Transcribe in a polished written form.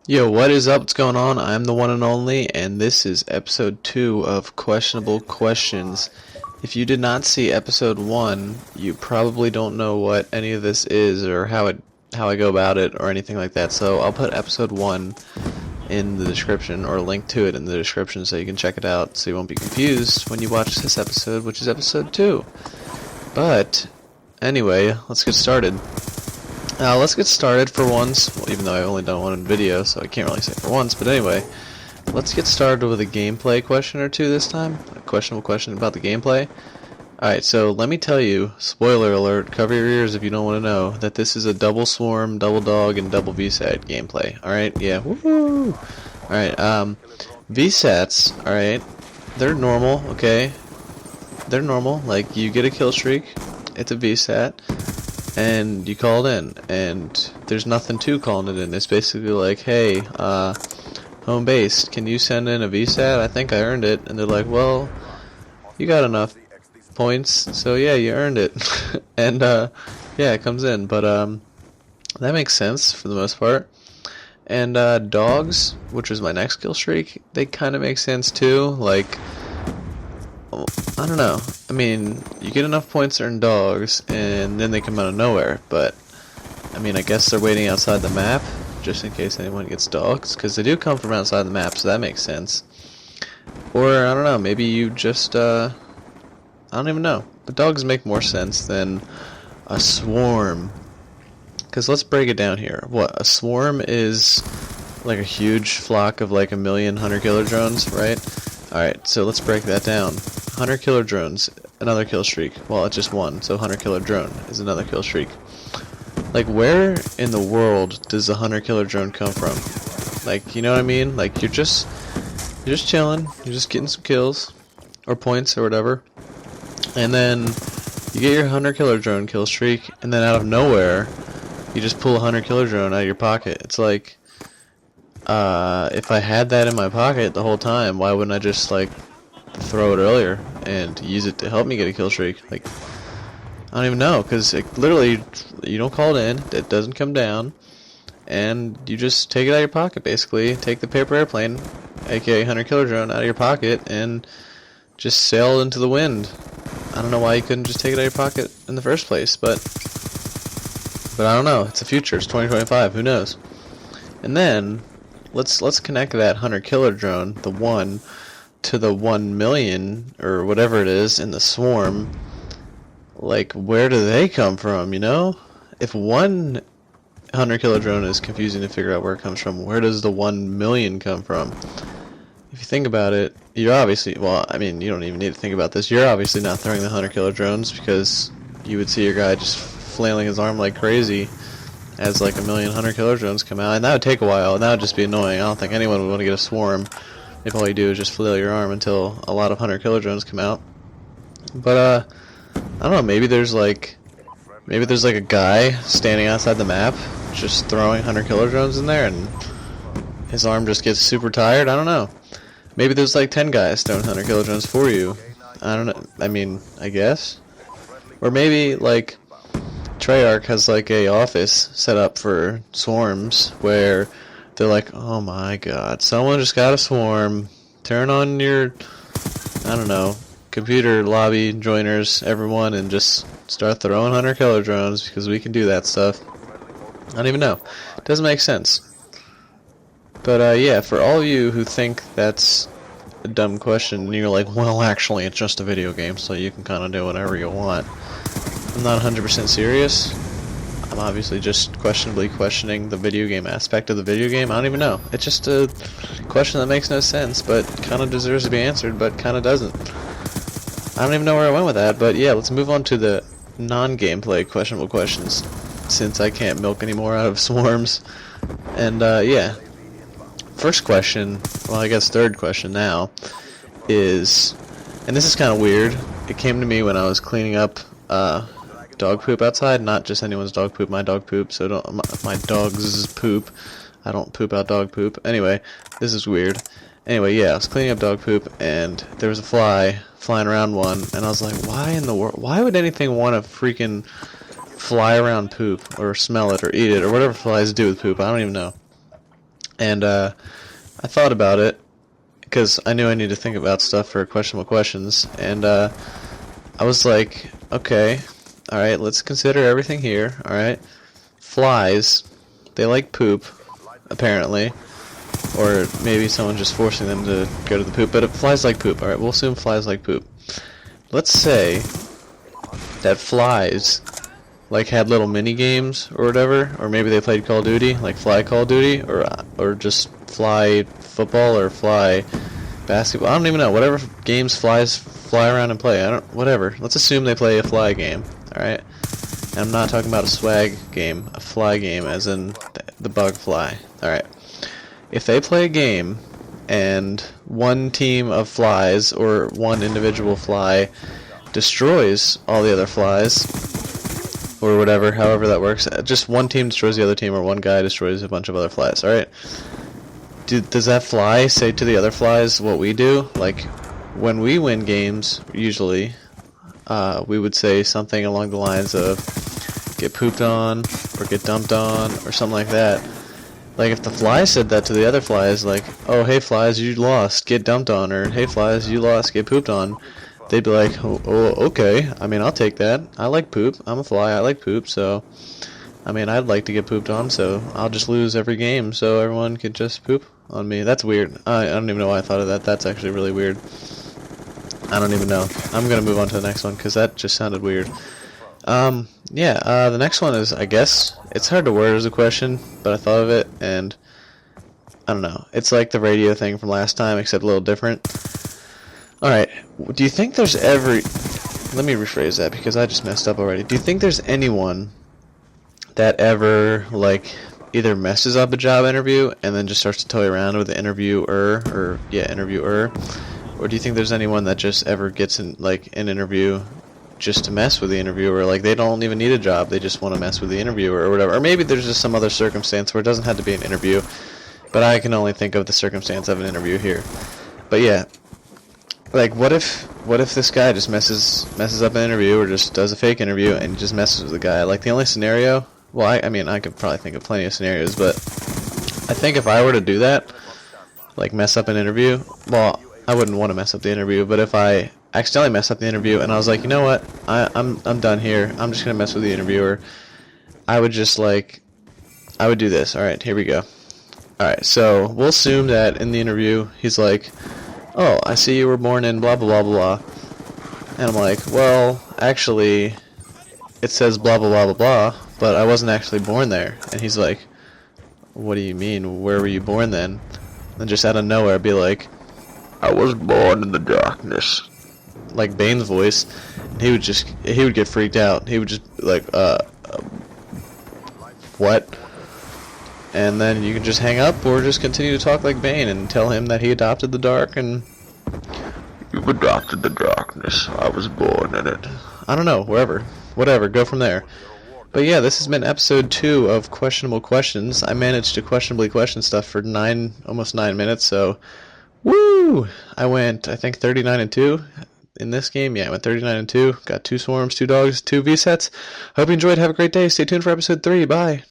Yo, what is up? What's going on? I'm the one and only, and this is episode 2 of Questionable Questions. If you did not see episode 1, you probably don't know what any of this is or how I go about it or anything like that. So I'll put episode 1 in the description or link to it in the description so you can check it out so you won't be confused when you watch this episode, which is episode 2. But anyway, let's get started. Let's get started for once, well, even though I only done one in video, so I can't really say for once, but anyway, let's get started with a gameplay question or two this time, a questionable question about the gameplay. Alright, so let me tell you, spoiler alert, cover your ears if you don't want to know, that this is a double swarm, double dog, and double VSAT gameplay, alright, yeah, woohoo! Alright, VSATs, alright, they're normal, okay, they're normal, like, you get a kill streak, it's a VSAT, and you call it in, and there's nothing to calling it in. It's basically like, hey, home base, can you send in a VSAT? I think I earned it. And they're like, well, you got enough points, so yeah, you earned it. And yeah, it comes in, but that makes sense for the most part. And dogs, which was my next kill streak, they kind of make sense too. Like, I don't know. I mean, you get enough points to earn dogs, and then they come out of nowhere. But, I mean, I guess they're waiting outside the map, just in case anyone gets dogs, because they do come from outside the map, so that makes sense. Or, I don't know, maybe you just, I don't even know. But dogs make more sense than a swarm. Because let's break it down here. What, a swarm is like a huge flock of like a million hunter-killer drones, right? Alright, so let's break that down. Hunter-killer drones, another kill streak. Well, it's just one, so hunter-killer drone is another kill streak. Like, where in the world does the hunter-killer drone come from? Like, you know what I mean? Like, you're just chilling, you're just getting some kills, or points, or whatever. And then, you get your hunter-killer drone kill streak, and then out of nowhere, you just pull a hunter-killer drone out of your pocket. It's like, if I had that in my pocket the whole time, why wouldn't I just, like, throw it earlier and use it to help me get a kill streak? Like, I don't even know, because literally, you don't call it in, it doesn't come down, and you just take it out of your pocket, basically. Take the paper airplane, aka hunter-killer drone, out of your pocket, and just sail into the wind. I don't know why you couldn't just take it out of your pocket in the first place, but I don't know, it's the future, it's 2025, who knows? And then, let's connect that hunter-killer drone, the one, to the 1 million, or whatever it is, in the swarm. Like, where do they come from, you know? If one hunter-killer drone is confusing to figure out where it comes from, where does the 1 million come from? If you think about it, you're obviously, well, I mean, you don't even need to think about this, you're obviously not throwing the hunter-killer drones, because you would see your guy just flailing his arm like crazy as like a million hunter-killer drones come out, and that would take a while, and that would just be annoying. I don't think anyone would want to get a swarm if all you do is just flail your arm until a lot of hunter-killer drones come out. But, I don't know, maybe there's like a guy standing outside the map just throwing hunter-killer drones in there, and his arm just gets super tired. I don't know. Maybe there's like 10 guys throwing hunter-killer drones for you. I don't know. I mean, I guess. Or maybe, like, Treyarch has like a office set up for swarms where they're like, oh my god, someone just got a swarm, turn on your, I don't know, computer lobby joiners, everyone, and just start throwing hunter-killer drones, because we can do that stuff. I don't even know. It doesn't make sense. But yeah, for all of you who think that's a dumb question, and you're like, well, actually, it's just a video game, so you can kind of do whatever you want. I'm not 100% serious. I'm obviously just questioning the video game aspect of the video game. I don't even know. It's just a question that makes no sense, but kind of deserves to be answered, but kind of doesn't. I don't even know where I went with that, but yeah, let's move on to the non-gameplay questionable questions, since I can't milk any more out of swarms. And yeah. First question, well, I guess third question now, is, and this is kind of weird, it came to me when I was cleaning up dog poop outside, not just anyone's dog poop, my dog poop, so my dog's poop, I don't poop out dog poop. Anyway, this is weird. Anyway, yeah, I was cleaning up dog poop, and there was a fly flying around one, and I was like, why in the world, why would anything want to freaking fly around poop, or smell it, or eat it, or whatever flies do with poop, I don't even know. And I thought about it because I knew I needed to think about stuff for questionable questions, and I was like, okay, all right, let's consider everything here. All right, flies, they like poop, apparently, or maybe someone just forcing them to go to the poop. But if flies like poop. All right, we'll assume flies like poop. Let's say that flies like had little mini games or whatever, or maybe they played Call of Duty, like Fly Call of Duty, or just Fly Football or Fly Basketball. I don't even know. Whatever games flies fly around and play. I don't. Whatever. Let's assume they play a fly game. All right. And I'm not talking about a swag game, a fly game, as in the bug fly. All right. If they play a game and one team of flies or one individual fly destroys all the other flies, or whatever, however that works, just one team destroys the other team, or one guy destroys a bunch of other flies. All right. Does that fly say to the other flies what we do? Like, when we win games, usually, we would say something along the lines of get pooped on, or get dumped on, or something like that. Like, if the fly said that to the other flies, like, oh, hey flies, you lost, get dumped on, or hey flies, you lost, get pooped on, they'd be like, oh, okay, I mean, I'll take that. I like poop. I'm a fly, I like poop, so I mean, I'd like to get pooped on, so I'll just lose every game so everyone could just poop on me. That's weird. I don't even know why I thought of that. That's actually really weird. I don't even know. I'm going to move on to the next one because that just sounded weird. The next one is, I guess, it's hard to word as a question, but I thought of it, and I don't know. It's like the radio thing from last time, except a little different. Alright, do you think there's let me rephrase that because I just messed up already. Do you think there's anyone that ever, like, either messes up a job interview and then just starts to toy around with the interviewer, or do you think there's anyone that just ever gets in, like, an interview just to mess with the interviewer? Like, they don't even need a job, they just want to mess with the interviewer or whatever. Or maybe there's just some other circumstance where it doesn't have to be an interview, but I can only think of the circumstance of an interview here. But yeah, like, what if this guy just messes up an interview, or just does a fake interview and just messes with the guy? Like, the only scenario, well, I mean, I could probably think of plenty of scenarios, but I think if I were to do that, like, mess up an interview, well, I wouldn't want to mess up the interview, but if I accidentally mess up the interview and I was like, you know what, I'm done here, I'm just gonna mess with the interviewer, I would just, like, I would do this. Alright, here we go. Alright, so we'll assume that in the interview he's like, oh, I see you were born in blah blah blah blah, and I'm like, well, actually, it says blah blah blah blah blah, but I wasn't actually born there. And he's like, what do you mean, where were you born then? And just out of nowhere I'd be like, I was born in the darkness, like Bane's voice, and he would get freaked out. He would just be like, what? And then you can just hang up or just continue to talk like Bane and tell him that he adopted the dark, and you've adopted the darkness, I was born in it. I don't know, whatever, go from there. But yeah, this has been episode 2 of Questionable Questions. I managed to questionably question stuff for almost 9 minutes, so woo! I went, I think, 39-2 in this game. Yeah, I went 39-2. Got 2 swarms, 2 dogs, 2 VSATs. Hope you enjoyed. Have a great day. Stay tuned for episode 3. Bye.